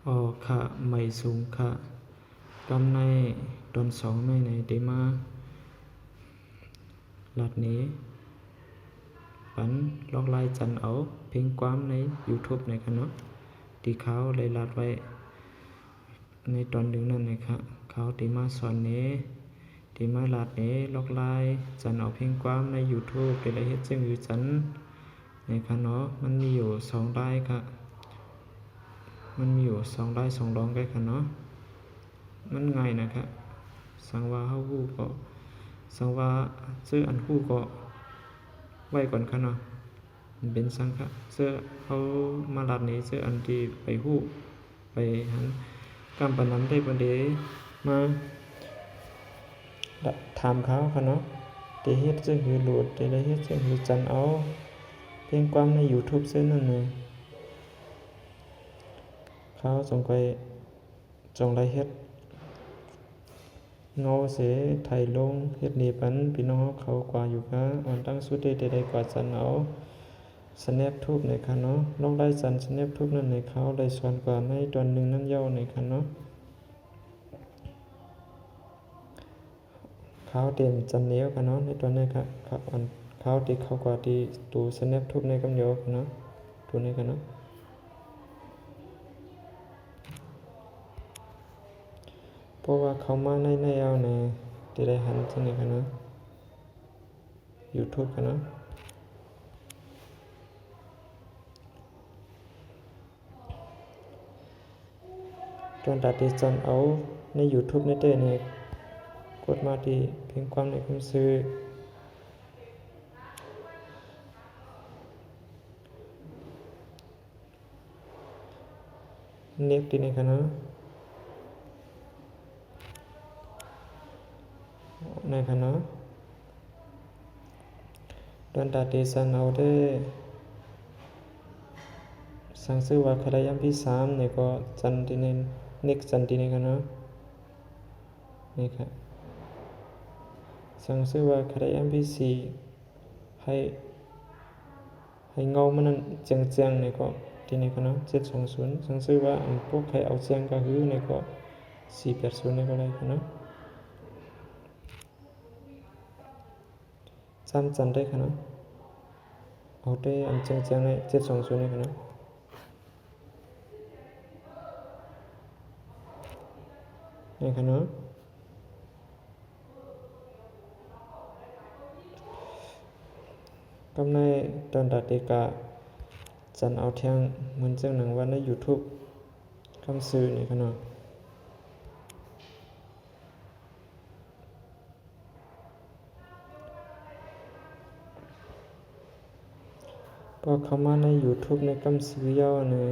ออค่ะไม่สูงค่ะกำในตอนสองในเดมาหลัดนี้ปันลอกลายจันเอาเพลงความใน YouTube ในค่ะเนาะที่เขาเลยลัดไว้ในตอนหนึ่งนั่นนะครับเขาที่มาสอนนี้ที่มาลัดนี้ลอกลายจันเอาเพลงความใน YouTube ไปเลยเฮ็ดจึงอยู่จันในค่ะเนาะมันมีอยู่2ได้ค่ะมันมีอยู่2ได้2รองกันค่ะเนาะมันง่ายนะครับสังว่าเฮาฮู้ก็สังว่าซื้ออันฮู้ก็ไว้ก่อนค่ะเนาะมันเป็นสังค่ะซื้อเฮามาลัดนี้ซื้ออันที่ไปฮู้ไปหันกำปานนั้นได้บ่ได้มาถามเขาค่ะเนาะที่เฮ็ดจังหือโหลดที่ได้เฮ็ดจังหือจันเอาเพลงความใน YouTube ซื่อนั่นน่ะเขาจงไลเฮ็ดเงาเสไทยลงเฮ็ดนี่ปันพี่น้องเขากว่าอยู่ค่ะอ่อนตั้งสุดได้กว่าจันเอาสแนปทูบในค่ะเนาะลองได้จันสแนปทูบนั่นในเขาได้สอนกว่าในตอนหนึ่งนั่นเย้าในค่ะเนาะเขาเต็มจันเหนียวค่ะเนาะในตอนนี้ค่ะเขาที่เขากว่าที่ตูสแนปทูบในกำเดียวค่ะเนาะตัวนี้ค่ะเนาะเพราะว่าเขามาในเอาในที่ได้หันจังนี้ค่ะเนาะ YouTube ค่ะเนาะตอนตัดที่จันเอาใน YouTube ในเต้เนี่ยกดมาที่เพียงความในคำซื้อเน็กที่นี่ค่ะเนาะในค่ะเนาะตอนตัดที่จันเอาได้สั่งซื้อว่าใครย้ำที่3เนี่ยก็จันที่นี่เน็กจันที่นี่ค่ะเนาะนี่ค่ะสั่งซื้อว่าใครย้ำที่4ให้เงามันนั้นเจียงๆเนี่ยก็ที่นี่ค่ะเนาะ720สั่งซื้อว่าพวกใครเอาเจียงก็คือเนี่ยก็480เนี่ยก็ได้ค่ะเนาะจำจันได้ค่ะเนาะเอาได้อันเจียงๆเนี่ย720เนี่ยค่ะเนาะนี่ค่ะเนาะกำในตอนดัดเดกาจันเอาเที่ยงเหมือนจังหนังว่าใน YouTube คำซื้อนี่ค่ะเนาะพอเข้ามาใน YouTube ในคำซื้อยาวเนี่ย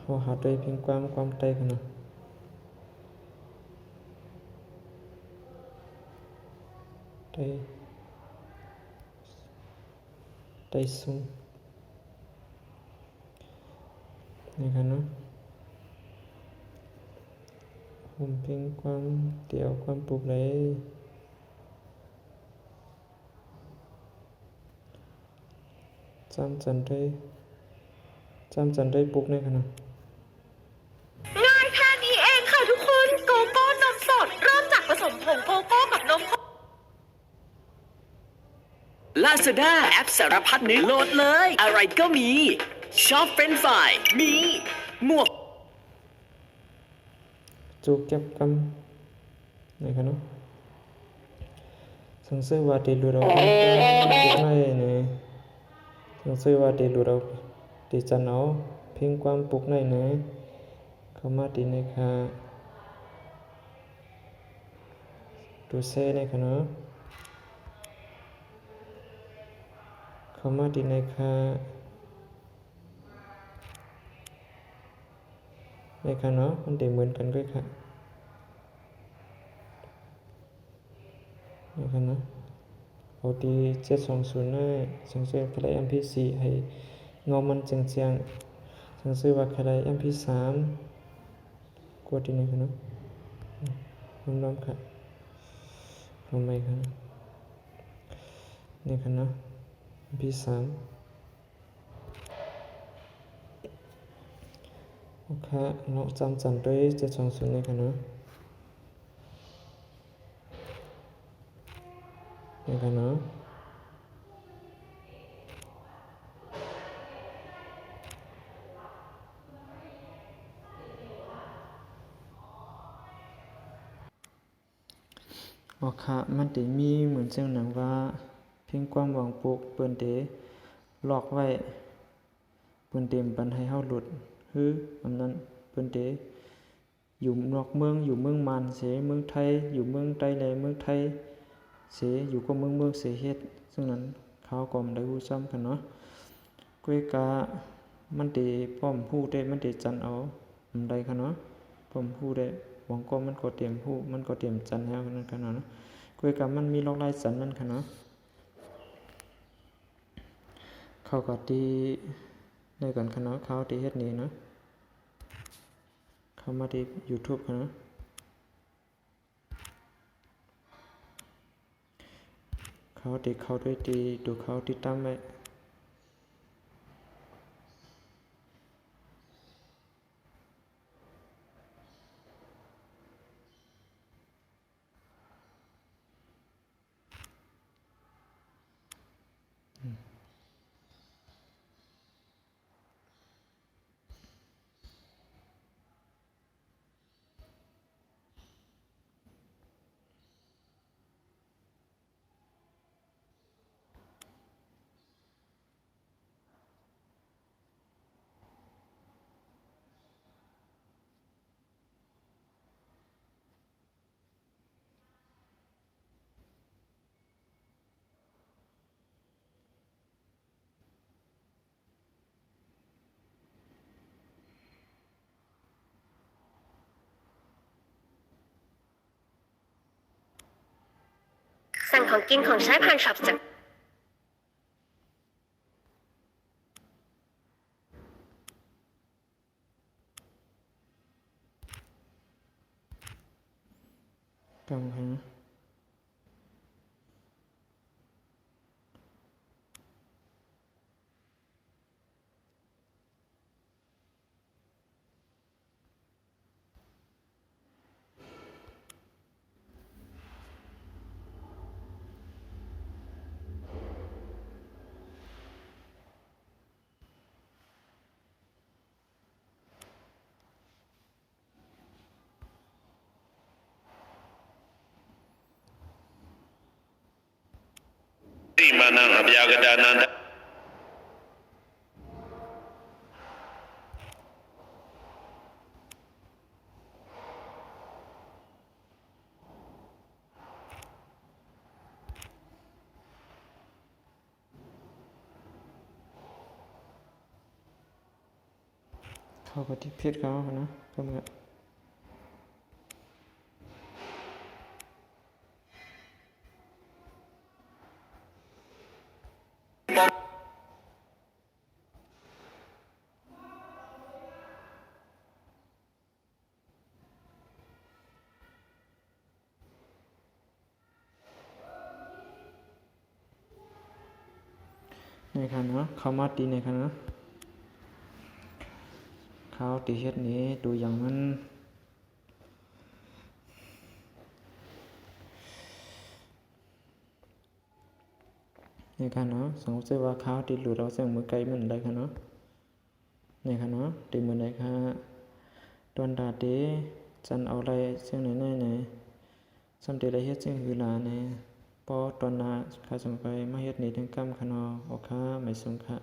เฮาหาด้วยเพียงความใต้ค่ะเนาะได้สูงนี่ค่ะเนาะผมเพียงความเดี่ยวความปลูกเลยจำจันได้ปลูกนี่ค่ะเนาะง่ายแค่นี้เองค่ะทุกคนโกโก้นมสดเริ่มจากผสมผงโกโก้กับนมLazada แอปสารพัดนึกโหลดเลยอะไรก็มีชอบเฟรนช์ฟรายมีหมวกจูเก็บกำนี่ค่ะเนาะสังซื้อว่าที่ดูเราเพียงความปลูกในเนี่ยสังซื้อว่าที่ดูเราที่จันเอาเพียงความปลูกในเนี่ยเข้ามาที่นี่ค่ะดูเซ่นี่ค่ะเนาะเข้ามาที่นี่ค่ะนี่ค่ะเนาะมันได้เหมือนกันด้วยค่ะนี่ค่ะเนาะเอาที่720ได้สังซื้อใคร MP4 ให้เงามันเจียงๆสังซื้อว่าใคร MP3 กดที่นี่ค่ะเนาะล้อมๆค่ะลงไปค่ะนี่ค่ะเนาะ MP3 โอเคเราจำจันด้วย720เลยกันเนาะนี่กันเนาะโอเคมันจะมีเหมือนเสียงหนังว่าเพียงความหวังปลูกเปิ้นเตหลอกไว้เปิ้นเต็มปันให้เฮาหลุดคืออำนั้นเปิ้นเตอยู่นอกเมืองอยู่เมืองมานเสเมืองไทยอยู่เมืองไทยแลเมืองไทยเสอยู่ก็เมืองเสเฮ็ดซึ่งนั้นเขาก็ได้ฮู้ซ้ำกันเนาะก้วยกามันติป้อมฮู้ได้มันติจันเอาได้ค่ะเนาะป้อมฮู้ได้หวังก็มันก็เตรียมฮู้มันก็เตรียมจันแล้วนั่นกันเนาะก้วยกามันมีลอกลายจันนั่นค่ะเนาะเขาก็ตีได้กันค่ะเนาะเขาตีเฮ็ดนี่เนาะเข้ามาที่ YouTube ค่ะเนาะเขาตีเขาด้วยตีดูเขาติดตามไว้สั่งของกินของใช้ผ่านช็อปจากกำค่ะเนาะတိမာနံအပြာကတာနန္ဒ เข้าไปที่เพจเขาค่ะเนาะก็เหมือนในค่ะเนาะเขามาตีในค่ะเนาะเขาตีเฮ็ดนี้ดูอย่างมันในค่ะเนาะสมมติว่าเขาตีหลุดเอาเสียงมือไกลมันได้ค่ะเนาะในค่ะเนาะตีมือได้ค่ะตอนดาเตจันเอาอะไรเสียงไหนไหนสำเร็จได้เฮ็ดเสียงหือหลาในพอตอนนาข้าสมไปมาเฮ็ดนี้ทั้งกำค่ะเนาะออกค่ะไม่สงค่ะ